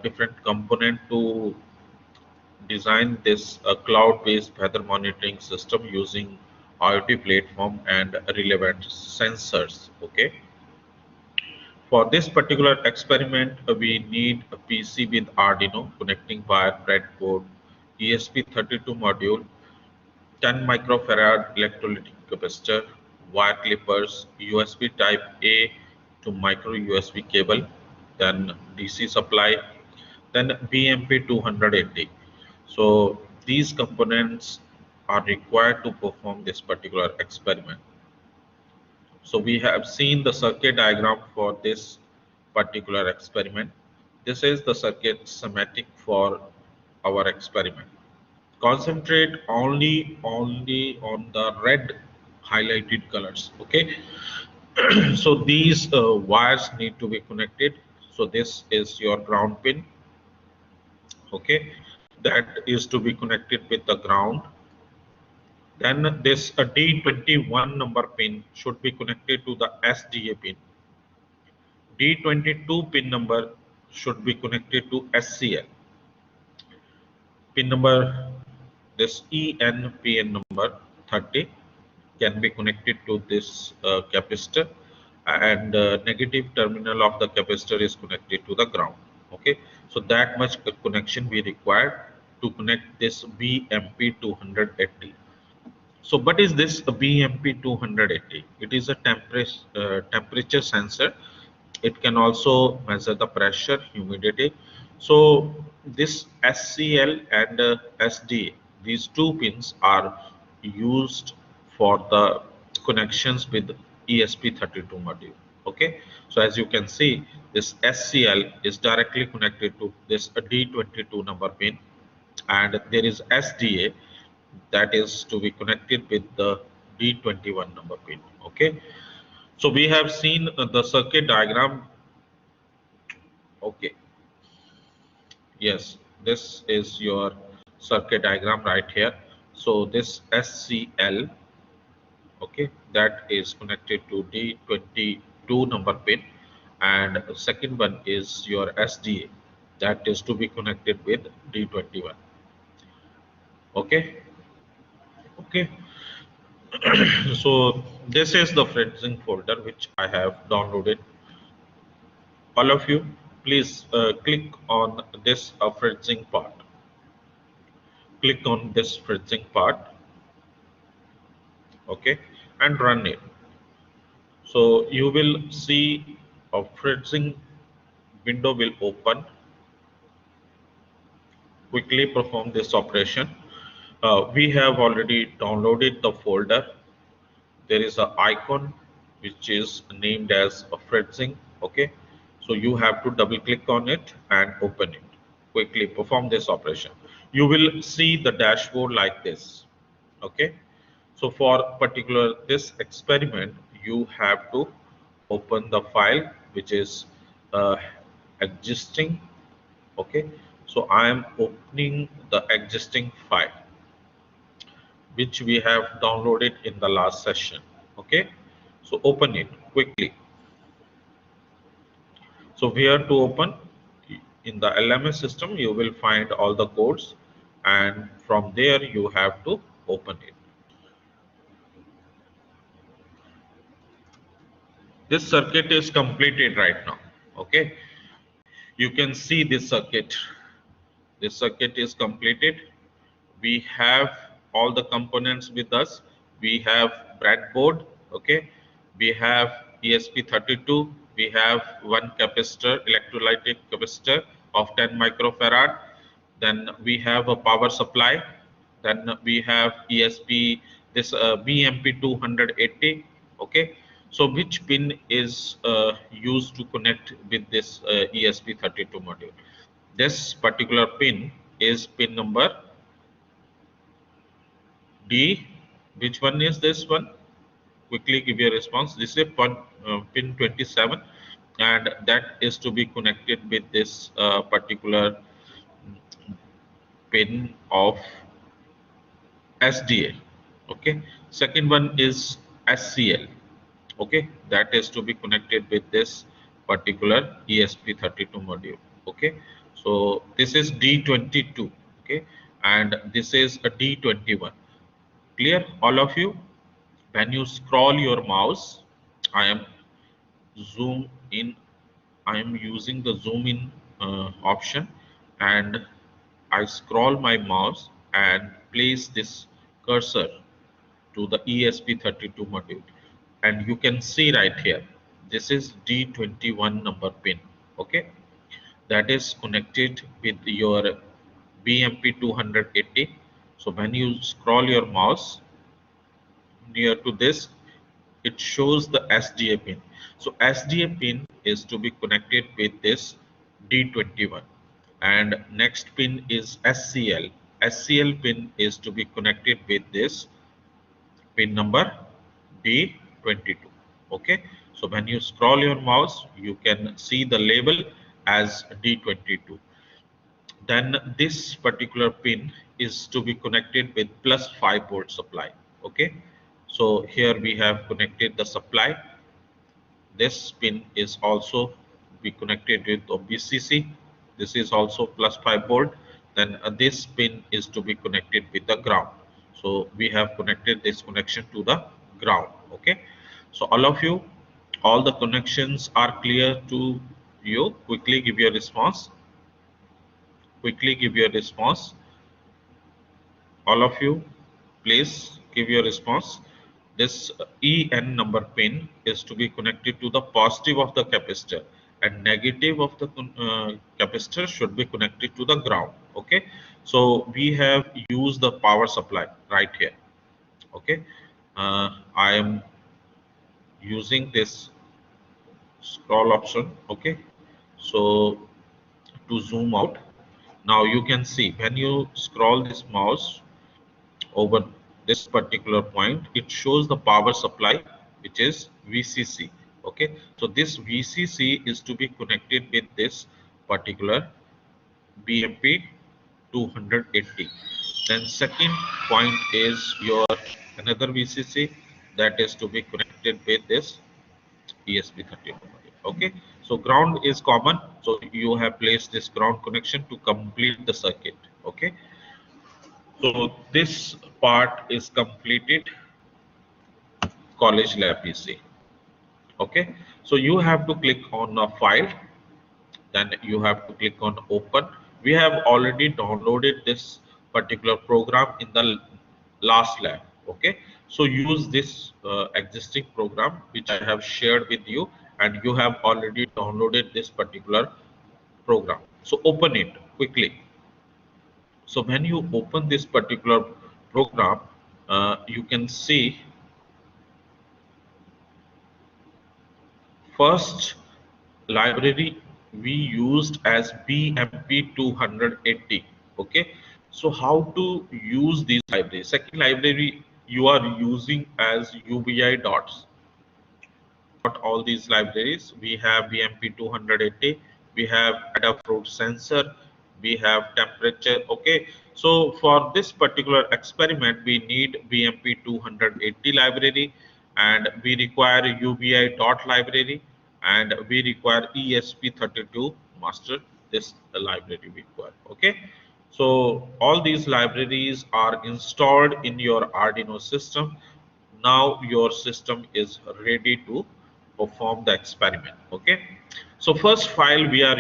different component to design this cloud-based weather monitoring system using IoT platform and relevant sensors. Okay. For this particular experiment, we need a PC with Arduino connecting via breadboard, ESP32 module, 10 microfarad electrolytic capacitor, wire clippers, USB Type A to micro USB cable, then DC supply, then BMP280. So these components are required to perform this particular experiment. So we have seen the circuit diagram for this particular experiment. This is the circuit schematic for our experiment. Concentrate only on the red highlighted colors. Okay. So these wires need to be connected. So this is your ground pin. Okay, that is to be connected with the ground. Then this a D21 number pin should be connected to the SDA pin. D22 pin number should be connected to SCL. Pin number, this ENPN number 30 can be connected to this capacitor, and negative terminal of the capacitor is connected to the ground. Okay, so that much connection we required to connect this BMP280. So what is this BMP280? It is a temperature sensor. It can also measure the pressure, humidity. So this SCL and SDA, these two pins are used for the connections with ESP32 module. Okay, so as you can see, this SCL is directly connected to this D22 number pin, and there is SDA that is to be connected with the D21 number pin. Okay, so we have seen the circuit diagram. Okay, yes, this is your circuit diagram right here. So this SCL, okay, that is connected to D22 number pin, and the second one is your SDA, that is to be connected with D21. Okay, okay. So this is the fritzing folder which I have downloaded. All of you, please click on this fritzing part. Click on this fritzing part, okay, and run it. So you will see a fritzing window will open. Quickly perform this operation. We have already downloaded the folder. There is an icon which is named as a fritzing. Okay, so you have to double click on it and open it. Quickly perform this operation. You will see the dashboard like this. Okay, so for particular this experiment, you have to open the file which is uh, existing. Okay, so I am opening the existing file which we have downloaded in the last session. Okay, so open it quickly. So where to open? In the LMS system you will find all the codes, and from there you have to open it. This circuit is completed right now. Okay, you can see this circuit. This circuit is completed. We have all the components with us. We have breadboard. Okay, we have ESP32. We have one capacitor, electrolytic capacitor of 10 microfarad. Then we have a power supply. Then we have ESP, this BMP280. Okay, so which pin is used to connect with this ESP32 module? This particular pin is pin number D. Which one is this one? Quickly give your response. This is pin 27, and that is to be connected with this particular pin of SDA. Okay. Second one is SCL. Okay, that is to be connected with this particular ESP32 module. Okay, so this is D22. Okay, and this is a D21. Clear, all of you? When you scroll your mouse, I am zoom in. I am using the zoom in option, and I scroll my mouse and place this cursor to the ESP32 module, and you can see right here, this is D21 number pin. Okay, that is connected with your BMP280. So when you scroll your mouse near to this, it shows the SDA pin. So SDA pin is to be connected with this D21, and next pin is SCL. SCL pin is to be connected with this pin number D22. Okay, so when you scroll your mouse, you can see the label as D22. Then this particular pin is to be connected with plus 5 volt supply. Okay, so here we have connected the supply. This pin is also be connected with the VCC. This is also plus 5 volt. Then this pin is to be connected with the ground. So we have connected this connection to the ground. Okay, so all of you, all the connections are clear to you. Quickly give your response. Quickly give your response. All of you, please give your response. This EN number pin is to be connected to the positive of the capacitor, and negative of the capacitor should be connected to the ground. Okay, so we have used the power supply right here. Okay, I am using this scroll option. Okay, so to zoom out, now you can see when you scroll this mouse over this particular point, it shows the power supply, which is VCC. Okay, so this VCC is to be connected with this particular BMP 280. Then second point is your another VCC that is to be connected with this ESP32. Okay, so ground is common, so you have placed this ground connection to complete the circuit. Okay, so this part is completed. College Lab PC. Okay, so you have to click on a file, then you have to click on open. We have already downloaded this particular program in the last lab. Okay, so use this existing program which I have shared with you, and you have already downloaded this particular program. So open it quickly. So when you open this particular program, you can see first library we used as BMP 280. Okay, so how to use these libraries? Second library you are using as UBI dots. Got all these libraries. We have BMP 280, we have Adafruit sensor, we have temperature. Okay, so for this particular experiment, we need BMP 280 library, and we require UBI dot library, and we require ESP32 master. This the library we require. Okay, so all these libraries are installed in your Arduino system. Now your system is ready to perform the experiment. Okay, so first file we are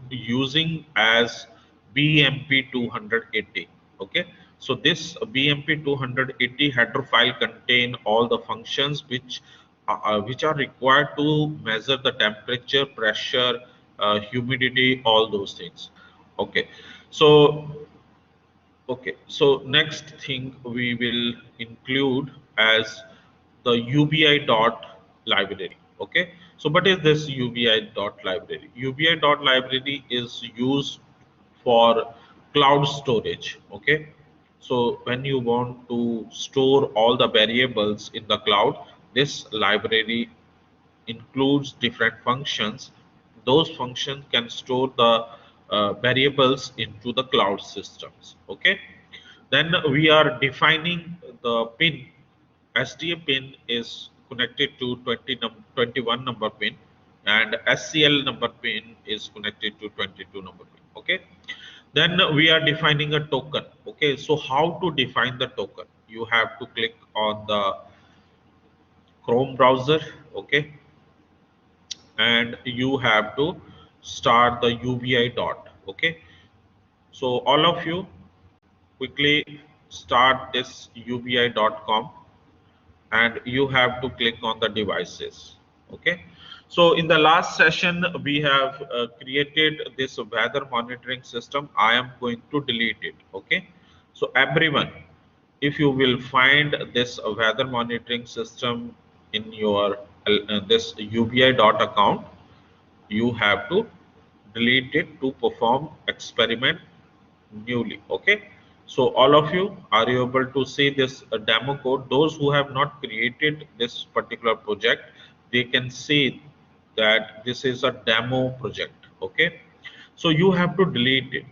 using as BMP 280. Okay, so this BMP 280 header file contain all the functions which are required to measure the temperature, pressure, humidity, all those things. Okay, so okay, so next thing we will include as the UBI dot library. Okay, so what is this UBI dot library? UBI dot library is used for cloud storage. Okay, so when you want to store all the variables in the cloud, this library includes different functions. Those functions can store the variables into the cloud systems. Okay, then we are defining the pin. SDA pin is connected to 21 number pin, and SCL number pin is connected to 22 number pin. Okay. Then we are defining a token. Okay. So how to define the token? You have to click on the Chrome browser. Okay. And you have to start the UBI dot. Okay. So all of you quickly start this ubi.com and you have to click on the devices. Okay. So in the last session we have created this weather monitoring system. I am going to delete it. Okay. So everyone, if you will find this weather monitoring system in your this ubi dot account, you have to delete it to perform experiment newly. Okay. So all of you, are you able to see this demo code? Those who have not created this particular project, they can see that this is a demo project. Okay. So you have to delete it.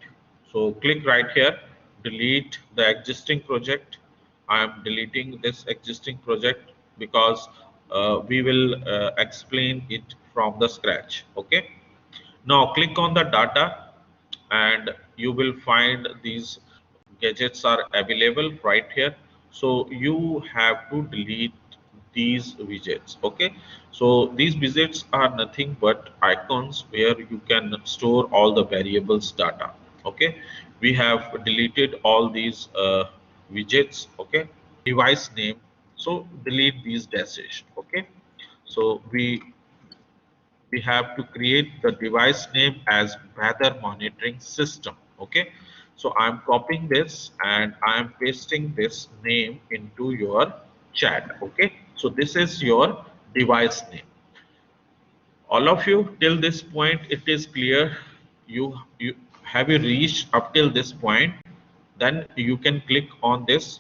So click right here, delete the existing project. I am deleting this existing project because we will explain it from the scratch. Okay. Now click on the data and you will find these gadgets are available right here. So you have to delete these widgets. Okay. So these widgets are nothing but icons where you can store all the variables data. Okay. We have deleted all these widgets. Okay. Device name. So delete these dashes. Okay. So we have to create the device name as weather monitoring system. Okay. So I'm copying this and I'm pasting this name into your chat. Okay. So this is your device name. All of you, till this point it is clear? You have you reached up till this point? Then you can click on this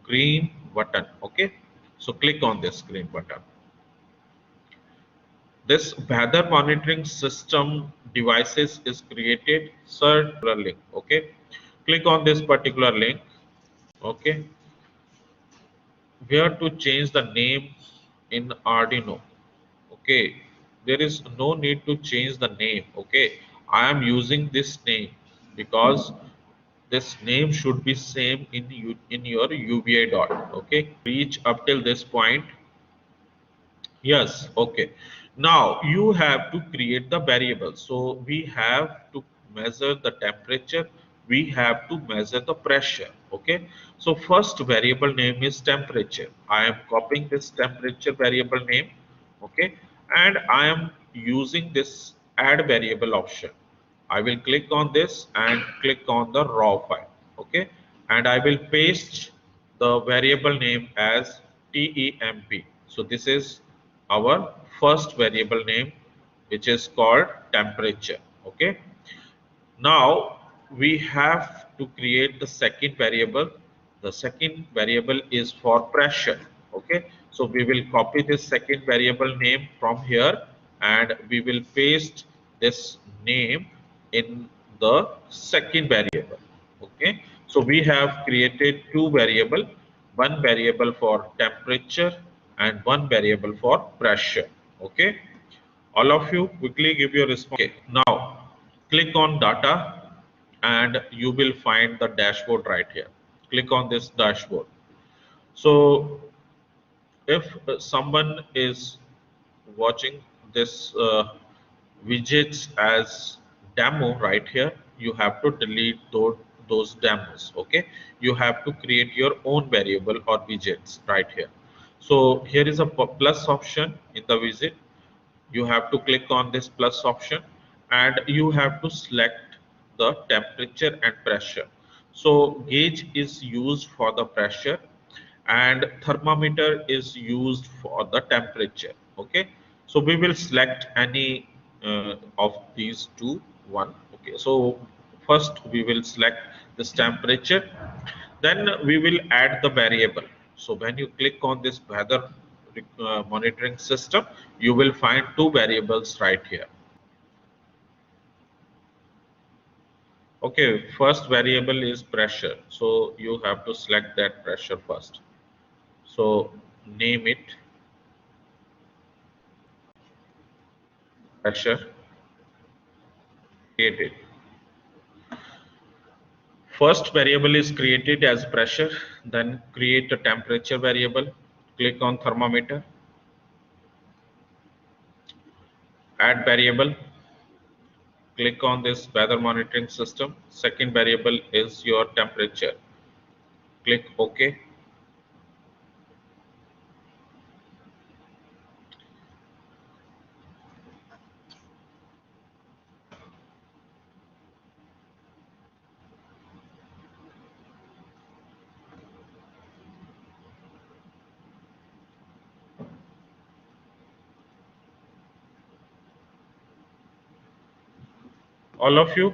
green button. Okay. So click on this green button. This weather monitoring system devices is created. Search the link. Okay. Click on this particular link. Okay. Where to change the name in Arduino. Okay. There is no need to change the name. Okay. I am using this name because this name should be same in your UBI dot. Okay. Reach up till this point. Yes, okay. Now you have to create the variable. So we have to measure the temperature, we have to measure the pressure. Okay. So first variable name is temperature. I am copying this temperature variable name. Okay. And I am using this add variable option. I will click on this and click on the raw file. Okay. And I will paste the variable name as temp. So this is our first variable name, which is called temperature. Okay. Now we have to create the second variable. The second variable is for pressure. Okay. So we will copy this second variable name from here and we will paste this name in the second variable. Okay. So we have created two variable, one variable for temperature and one variable for pressure. Okay. All of you quickly give your response. Okay. Now click on data and you will find the dashboard right here. Click on this dashboard. So if someone is watching this widgets as demo right here, you have to delete those demos. Okay. You have to create your own variable or widgets right here. So here is a plus option in the widget. You have to click on this plus option and you have to select the temperature and pressure. So gauge is used for the pressure and thermometer is used for the temperature. Okay. So we will select any of these two one. Okay. So first we will select this temperature, then we will add the variable. So when you click on this weather monitoring system, you will find two variables right here. Okay, first variable is pressure. So you have to select that pressure first. So name it pressure created. First variable is created as pressure, then create a temperature variable. Click on thermometer, add variable, click on this weather monitoring system. Second variable is your temperature. Click OK. All of you